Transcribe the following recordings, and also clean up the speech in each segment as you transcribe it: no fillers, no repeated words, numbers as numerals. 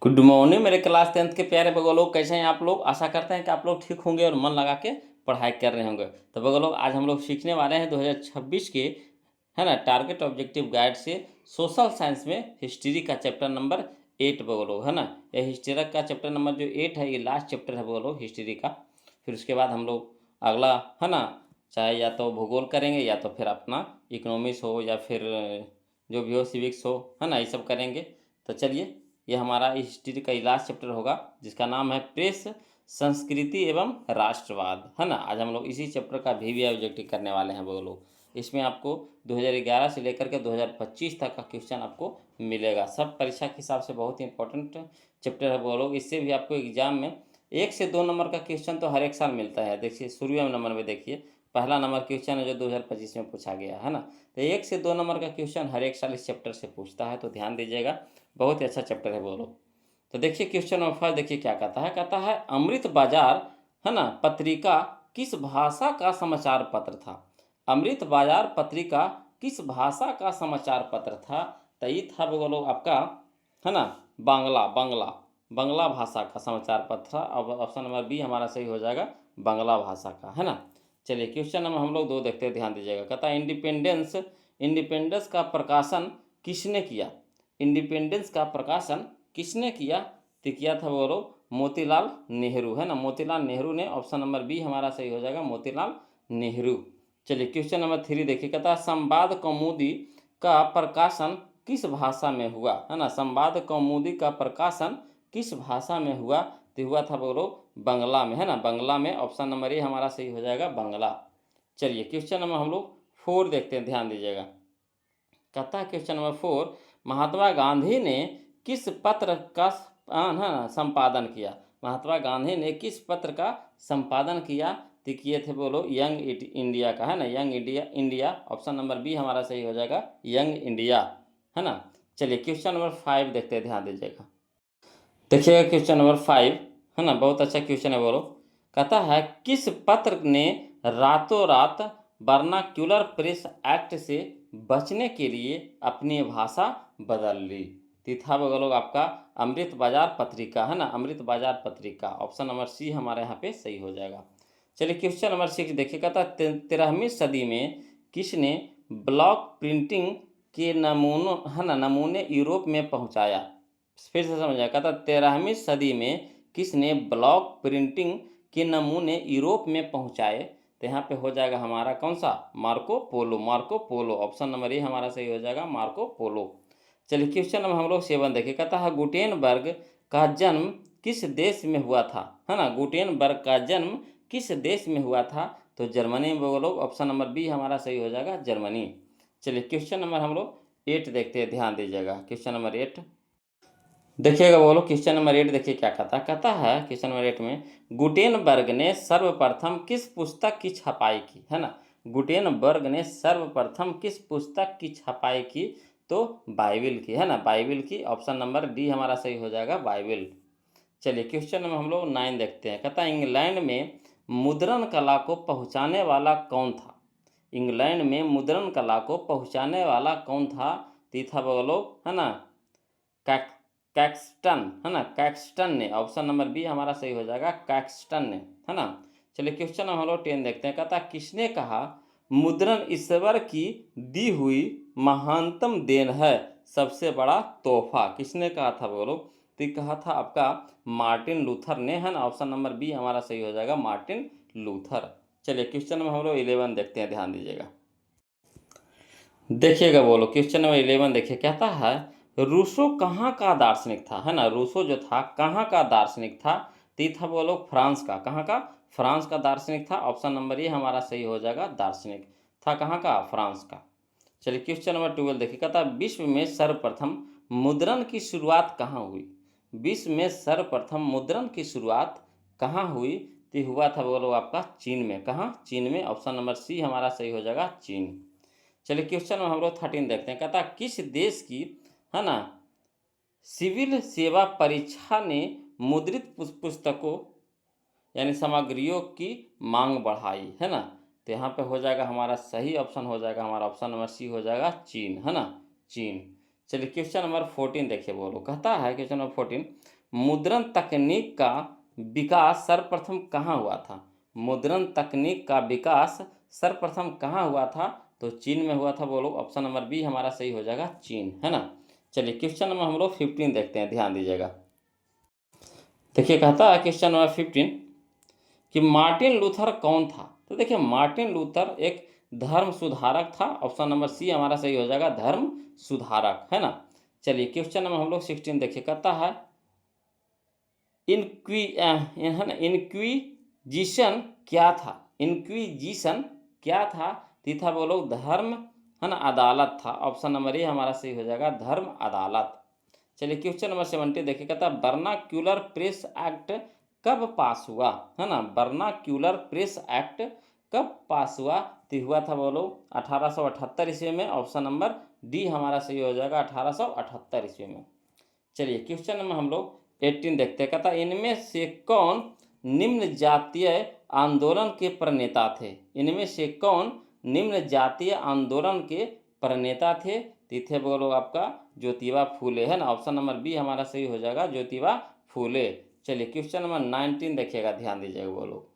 Good morning मेरे class 10th के प्यारे बगल लोग, कैसे हैं आप लोग। आशा करते हैं कि आप लोग ठीक होंगे और मन लगा के पढ़ाई कर रहे होंगे। तो बगल लोग, आज हम लोग सीखने वाले हैं 2026 के, है ना, टारगेट ऑब्जेक्टिव गाइड से सोशल साइंस में हिस्ट्री का चैप्टर नंबर 8 बगल लोग, है ना। ये हिस्ट्री का चैप्टर नंबर जो 8 है, ये लास्ट चैप्टर है बगल लोग हिस्ट्री का। फिर उसके बाद हम लोग अगला, है ना, चाहे या तो भूगोल करेंगे या तो फिर अपना इकोनॉमिक्स हो या फिर जो भी हो, सिविक्स हो, है ना, ये सब करेंगे। तो चलिए, ये हमारा हिस्ट्री का लास्ट चैप्टर होगा जिसका नाम है प्रेस, संस्कृति एवं राष्ट्रवाद, है ना। आज हम लोग इसी चैप्टर का भी ऑब्जेक्टिव करने वाले हैं वो लोग। इसमें आपको 2011 से लेकर के 2025 तक का क्वेश्चन आपको मिलेगा। सब परीक्षा के हिसाब से बहुत ही इंपॉर्टेंट चैप्टर है वो लोग। इससे भी आपको एग्जाम में 1 से 2 नंबर का क्वेश्चन तो हर एक साल मिलता है। देखिए शुरू नंबर में देखिए, पहला नंबर क्वेश्चन है जो 2025 में पूछा गया है ना। तो 1 से 2 नंबर का क्वेश्चन हर एक साल इस चैप्टर से पूछता है, तो ध्यान दीजिएगा। बहुत ही अच्छा चैप्टर है वो लोग। तो देखिए क्वेश्चन नंबर 5, देखिए क्या कहता है अमृत बाजार, है ना, पत्रिका किस भाषा का समाचार पत्र था। अमृत बाजार पत्रिका किस भाषा का समाचार पत्र था। तो ये था वो लोग आपका, है ना, बांग्ला बांग्ला बांग्ला भाषा का समाचार पत्र था। अब ऑप्शन नंबर बी हमारा सही हो जाएगा, बांग्ला भाषा का, है ना। चलिए क्वेश्चन नंबर हम लोग 2 देखते हैं, ध्यान दीजिएगा। कहता है इंडिपेंडेंस इंडिपेंडेंस का प्रकाशन किसने किया। इंडिपेंडेंस का प्रकाशन किसने किया। तो किया था वो लोग मोतीलाल नेहरू, है ना। मोतीलाल नेहरू ने, ऑप्शन नंबर बी हमारा सही हो जाएगा, मोतीलाल नेहरू। चलिए क्वेश्चन नंबर 3 देखिए, कहता है संवाद कौमुदी का प्रकाशन किस भाषा में हुआ, है ना। संवाद कौमुदी का प्रकाशन किस भाषा में हुआ। तो हुआ था बोलो बंगला में, है ना, बंगला में। ऑप्शन नंबर ए हमारा सही हो जाएगा, बंगला। चलिए क्वेश्चन नंबर हम लोग 4 देखते हैं, ध्यान दीजिएगा। कहता है क्वेश्चन नंबर 4, महात्मा गांधी ने किस पत्र का संपादन किया। महात्मा गांधी ने किस पत्र का संपादन किया। तो किए थे बोलो यंग इंडिया का, है ना, young India India. Option number B हमारा सही हो जाएगा, यंग इंडिया, है ना। चलिए क्वेश्चन नंबर 5 देखते हैं, ध्यान दीजिएगा। देखिएगा क्वेश्चन नंबर 5, है ना, बहुत अच्छा क्वेश्चन है बोलो। कहता है किस पत्र ने रातों रात वर्नाक्यूलर प्रेस एक्ट से बचने के लिए अपनी भाषा बदल ली। तीथा बगलोग आपका अमृत बाजार पत्रिका, है ना, अमृत बाजार पत्रिका। ऑप्शन नंबर सी हमारे यहाँ पे सही हो जाएगा। चलिए क्वेश्चन नंबर 6 देखिए, कहता 13वीं सदी में किसने ब्लॉक प्रिंटिंग के नमूनों, है ना, नमूने यूरोप में पहुँचाया। फिर से समझ आया। कहता 13वीं सदी में किसने ब्लॉक प्रिंटिंग के नमूने यूरोप में पहुंचाए। तो यहाँ पे हो जाएगा हमारा कौन सा, Marco Polo, Marco Polo. Option number A हमारा सही हो जाएगा, मार्को पोलो। चलिए क्वेश्चन नंबर हम लोग 7 देखिए, कहता है गुटेनबर्ग का जन्म किस देश में हुआ था, है ना। गुटेनबर्ग का जन्म किस देश में हुआ था। तो जर्मनी में वो लोग। ऑप्शन नंबर बी हमारा सही हो जाएगा, जर्मनी। चलिए क्वेश्चन नंबर हम लोग 8 देखते हैं, ध्यान दीजिएगा। क्वेश्चन नंबर 8 देखिएगा बोलो। क्वेश्चन नंबर 8 देखिए क्या कहता है क्वेश्चन नंबर 8 में, गुटेनबर्ग ने सर्वप्रथम किस पुस्तक की छपाई की, है ना। गुटेनबर्ग ने सर्वप्रथम किस पुस्तक की छपाई की। तो बाइबिल की, है ना, बाइबिल की। ऑप्शन नंबर डी हमारा सही हो जाएगा, बाइबिल। चलिए क्वेश्चन नंबर हम लोग 9 देखते हैं। कहता है इंग्लैंड में मुद्रण कला को पहुँचाने वाला कौन था। इंग्लैंड में मुद्रण कला को पहुँचाने वाला कौन था। तीथा बोलो, है ना, कैक्सटन, है ना, कैक्सटन ने। ऑप्शन नंबर बी हमारा सही हो जाएगा, कैक्सटन ने, है ना। चलिए क्वेश्चन हम लोग 10 देखते हैं। कहता किसने कहा मुद्रण ईश्वर की दी हुई महानतम देन है, सबसे बड़ा तोहफा। किसने कहा था बोलो। तो कहा था आपका मार्टिन लूथर ने, है ना। ऑप्शन नंबर बी हमारा सही हो जाएगा, मार्टिन लूथर। चलिए क्वेश्चन नंबर हम लोग 11 देखते हैं, ध्यान दीजिएगा। देखिएगा बोलो क्वेश्चन नंबर 11 देखिए, कहता है रूसो कहाँ का दार्शनिक था, है ना। रूसो जो था कहाँ का दार्शनिक था। तो था बोलो फ्रांस का, कहाँ का, फ्रांस का दार्शनिक था। ऑप्शन नंबर ये हमारा सही हो जाएगा, दार्शनिक था कहाँ का, फ्रांस का। चलिए क्वेश्चन नंबर 12 देखिए, कहता है विश्व में सर्वप्रथम मुद्रण की शुरुआत कहाँ हुई। विश्व में सर्वप्रथम मुद्रण की शुरुआत कहाँ हुई। तो हुआ था बोलो आपका चीन में, कहाँ, चीन में। ऑप्शन नंबर सी हमारा सही हो जाएगा, चीन। चलिए क्वेश्चन हम लोग 13 देखते हैं। कहता किस देश की, है ना, सिविल सेवा परीक्षा ने मुद्रित पुस्तकों यानी सामग्रियों की मांग बढ़ाई, है ना। तो यहाँ पे हो जाएगा हमारा सही ऑप्शन हो जाएगा, हमारा ऑप्शन नंबर सी हो जाएगा, चीन, है ना, चीन। चलिए क्वेश्चन नंबर 14 देखिए बोलो, कहता है क्वेश्चन नंबर 14, मुद्रण तकनीक का विकास सर्वप्रथम कहाँ हुआ था? मुद्रण तकनीक का विकास सर्वप्रथम कहाँ हुआ था? तो चीन में हुआ था बोलो। ऑप्शन नंबर बी हमारा सही हो जाएगा, चीन, है ना। चलिए क्वेश्चन नंबर हम लोग 15 देखते हैं, ध्यान दीजिएगा। देखिए कहता है क्वेश्चन नंबर 15 कि मार्टिन लूथर कौन था? तो देखिए मार्टिन लूथर एक धर्म सुधारक था। ऑप्शन नंबर सी हमारा सही हो जाएगा, धर्म सुधारक, है ना। चलिए क्वेश्चन नंबर हम लोग 16 देखिए, कहता है इंक्विजिशन क्या था? इंक्विजिशन क्या था? तीथा बोलो धर्म, है ना, अदालत था। ऑप्शन नंबर ए हमारा सही हो जाएगा, धर्म अदालत। चलिए क्वेश्चन नंबर 70 देखिए, कहता है वर्नाक्यूलर प्रेस एक्ट कब पास हुआ? है ना, वर्नाक्यूलर प्रेस एक्ट कब पास हुआ? तो हुआ था बोलो 1878 ईस्वी में। ऑप्शन नंबर डी हमारा सही हो जाएगा, 1878 ईस्वी में। चलिए क्वेश्चन नंबर हम लोग 18 देखते हैं, कहता है इनमें से कौन निम्न जातीय आंदोलन के प्रणेता थे? इनमें से कौन निम्न जातीय आंदोलन के प्रणेता थे? तीथे बोलो आपका ज्योतिबा फूले, है ना। ऑप्शन नंबर बी हमारा सही हो जाएगा, ज्योतिबा फूले। चलिए क्वेश्चन नंबर 19 देखिएगा, ध्यान दीजिएगा बोलो।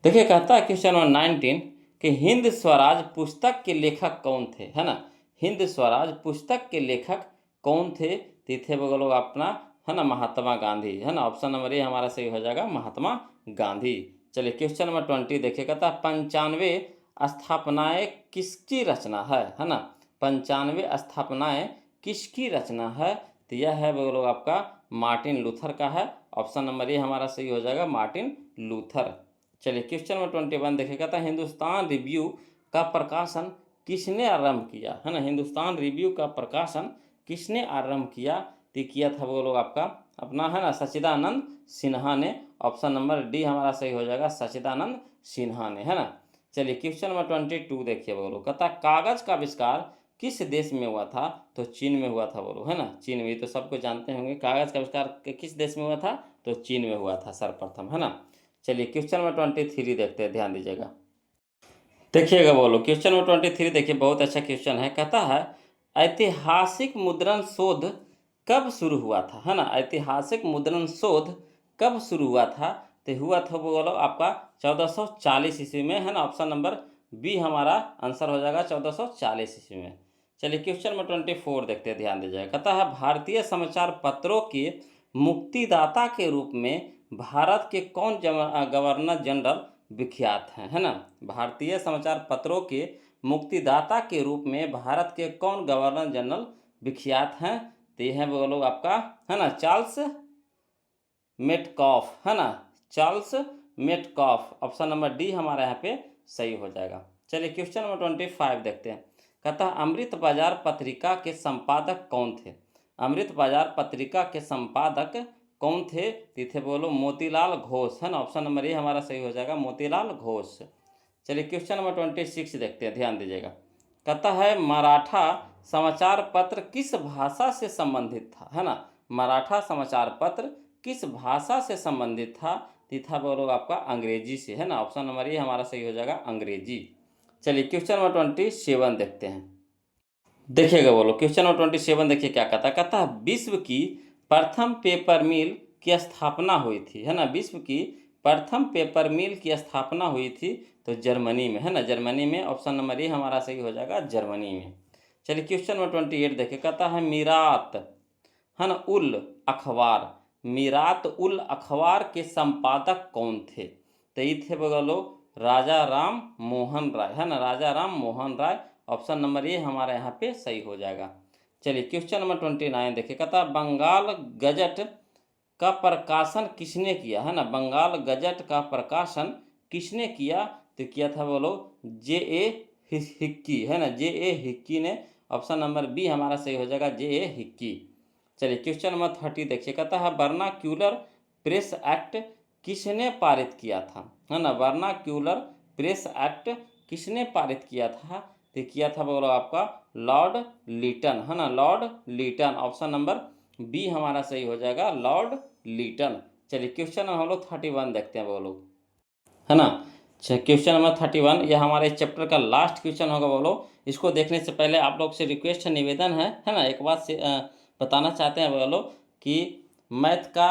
देखिए कहता है क्वेश्चन नंबर 19 कि हिंद स्वराज पुस्तक के लेखक कौन थे? है ना, हिंद स्वराज पुस्तक के लेखक कौन थे? तीथे बोलो अपना, है ना, महात्मा गांधी, है ना। ऑप्शन नंबर ए हमारा सही हो जाएगा, महात्मा गांधी। चलिए क्वेश्चन नंबर 20 देखिए, कहता है 95 स्थापनाएं किसकी रचना है ना। 95 स्थापनाएं किसकी रचना है? तो यह है बोलो आपका मार्टिन लूथर का है। ऑप्शन नंबर ए हमारा सही हो जाएगा, मार्टिन लूथर। चलिए क्वेश्चन नंबर 21 देखिए, कहता है हिंदुस्तान रिव्यू का प्रकाशन किसने आरंभ किया? है ना, हिंदुस्तान रिव्यू का प्रकाशन किसने आरंभ किया? तो किया था वो लोग आपका अपना, है ना, सच्चिदानंद सिन्हा ने। ऑप्शन नंबर डी हमारा सही हो जाएगा, सच्चिदानंद सिन्हा ने, है ना। चलिए क्वेश्चन नंबर 22 देखिए बोलो, कहता कागज का आविष्कार किस देश में हुआ था? तो चीन में हुआ था बोलो, है ना। चीन में, तो सबको जानते होंगे कागज का आविष्कार किस देश में हुआ था? तो चीन में हुआ था सर्वप्रथम, है ना। चलिए क्वेश्चन नंबर 23 देखते हैं, ध्यान दीजिएगा। देखिएगा बोलो क्वेश्चन नंबर 23 देखिए, बहुत अच्छा क्वेश्चन है। कहता है ऐतिहासिक मुद्रण शोध कब शुरू हुआ था? है ना, ऐतिहासिक मुद्रण शोध कब शुरू हुआ था? तो हुआ था बोलो आपका 1440 ईस्वी में, है ना। ऑप्शन नंबर बी हमारा आंसर हो जाएगा, 1440 ईस्वी में। चलिए क्वेश्चन नंबर 24 देखते हैं, ध्यान दीजिएगा। कहता है भारतीय समाचार पत्रों के मुक्तिदाता के रूप में भारत के कौन गवर्नर जनरल विख्यात हैं? है ना, भारतीय समाचार पत्रों के मुक्तिदाता के रूप में भारत के कौन गवर्नर जनरल विख्यात हैं? तो ये है बोलो आपका, है ना, चार्ल्स मेटकॉफ, है ना, Charles Metcalfe. Option number D हमारा यहाँ पे सही हो जाएगा। चलिए क्वेश्चन नंबर 25 देखते हैं। कहता है अमृत बाजार पत्रिका के संपादक कौन थे? अमृत बाजार पत्रिका के संपादक कौन थे? तीथे बोलो मोतीलाल घोष, है ना। ऑप्शन नंबर ए हमारा सही हो जाएगा, मोतीलाल घोष। चलिए क्वेश्चन नंबर 26 देखते हैं, ध्यान दीजिएगा। कहता है मराठा समाचार पत्र किस भाषा से संबंधित था? है ना, मराठा समाचार पत्र किस भाषा से संबंधित था? तीथा बोलो आपका अंग्रेजी से, है ना। ऑप्शन नंबर ए हमारा सही हो जाएगा, अंग्रेजी। चलिए क्वेश्चन नंबर 27 देखते हैं। देखिएगा बोलो क्वेश्चन नंबर 27 देखिए क्या कहता है। कहता है विश्व की प्रथम पेपर मिल की स्थापना हुई थी, है ना। विश्व की प्रथम पेपर मिल की स्थापना हुई थी तो जर्मनी में, है ना, जर्मनी में। ऑप्शन नंबर ए हमारा सही हो जाएगा, जर्मनी में। चलिए क्वेश्चन नंबर 28 देखिए, कहता है मीरात, है ना, उल अखबार, मीरात उल अखबार के संपादक कौन थे? तो ये थे बोलो राजा राम मोहन राय, है ना, राजा Ram Mohan Roy. Option number A हमारा यहाँ पे सही हो जाएगा। चलिए क्वेश्चन नंबर 29 देखिए, कहता है बंगाल गजट का प्रकाशन किसने किया? है ना, बंगाल गजट का प्रकाशन किसने किया? तो किया था बोलो जे.ए. हिक्की, है ना, जे.ए. हिक्की ने। ऑप्शन नंबर बी हमारा सही हो जाएगा, जे.ए. हिक्की। चलिए क्वेश्चन नंबर 30 देखिए, कहता है वर्नाक्यूलर प्रेस एक्ट किसने पारित किया था? है ना, वर्नाक्यूलर प्रेस एक्ट किसने पारित किया था? तो किया था बोलो आपका लॉर्ड लीटन, है ना, Lord Lytton. Option number B हमारा सही हो जाएगा, लॉर्ड लीटन। चलिए क्वेश्चन हम लोग 31 देखते हैं बोलो, है ना। क्वेश्चन नंबर 31, यह हमारे चैप्टर का लास्ट क्वेश्चन होगा बोलो। इसको देखने से पहले आप लोग से रिक्वेस्ट है, निवेदन है ना, एक बात से बताना चाहते हैं बोलो कि मैथ का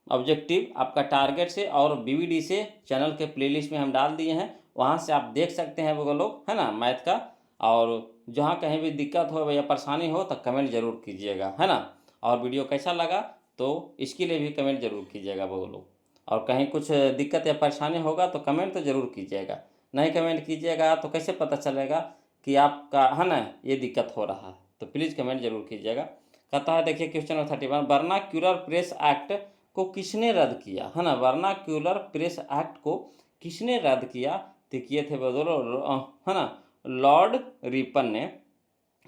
ऑब्जेक्टिव आपका टारगेट से और बीवीडी से चैनल के प्लेलिस्ट में हम डाल दिए हैं, वहाँ से आप देख सकते हैं वो लोग, है ना, मैथ का। और जहाँ कहीं भी दिक्कत हो या परेशानी हो तो कमेंट जरूर कीजिएगा, है ना। और वीडियो कैसा लगा तो इसके लिए भी कमेंट जरूर कीजिएगा वो लोग। और कहीं कुछ दिक्कत या परेशानी होगा तो कमेंट तो ज़रूर कीजिएगा, नहीं कमेंट कीजिएगा तो कैसे पता चलेगा कि आपका, है ना, ये दिक्कत हो रहा है। तो प्लीज़ कमेंट जरूर कीजिएगा। कहता है देखिए question number 31, vernacular press act को किसने रद्द किया, है ना। वर्नाक्यूलर प्रेस एक्ट को किसने रद्द किया, तो किए थे बदलो, है ना, लॉर्ड रिपन ने।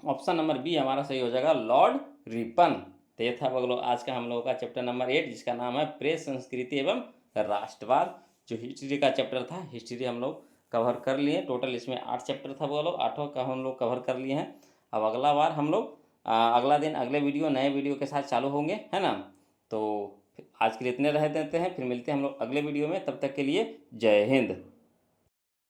ऑप्शन नंबर बी हमारा सही हो जाएगा, लॉर्ड रिपन। तो ये था बगलो आज का हम लोगों का चैप्टर नंबर 8, जिसका नाम है प्रेस, संस्कृति एवं राष्ट्रवाद। जो हिस्ट्री का चैप्टर था, हिस्ट्री हम लोग कवर कर लिए। टोटल इसमें 8 चैप्टर था बोलो, 8 का हम लोग कवर कर लिए हैं। अब अगला बार हम लोग अगला दिन अगले वीडियो, नए वीडियो के साथ चालू होंगे, है ना। तो आज के लिए इतने रह देते हैं, फिर मिलते हैं हम लोग अगले वीडियो में। तब तक के लिए जय हिंद।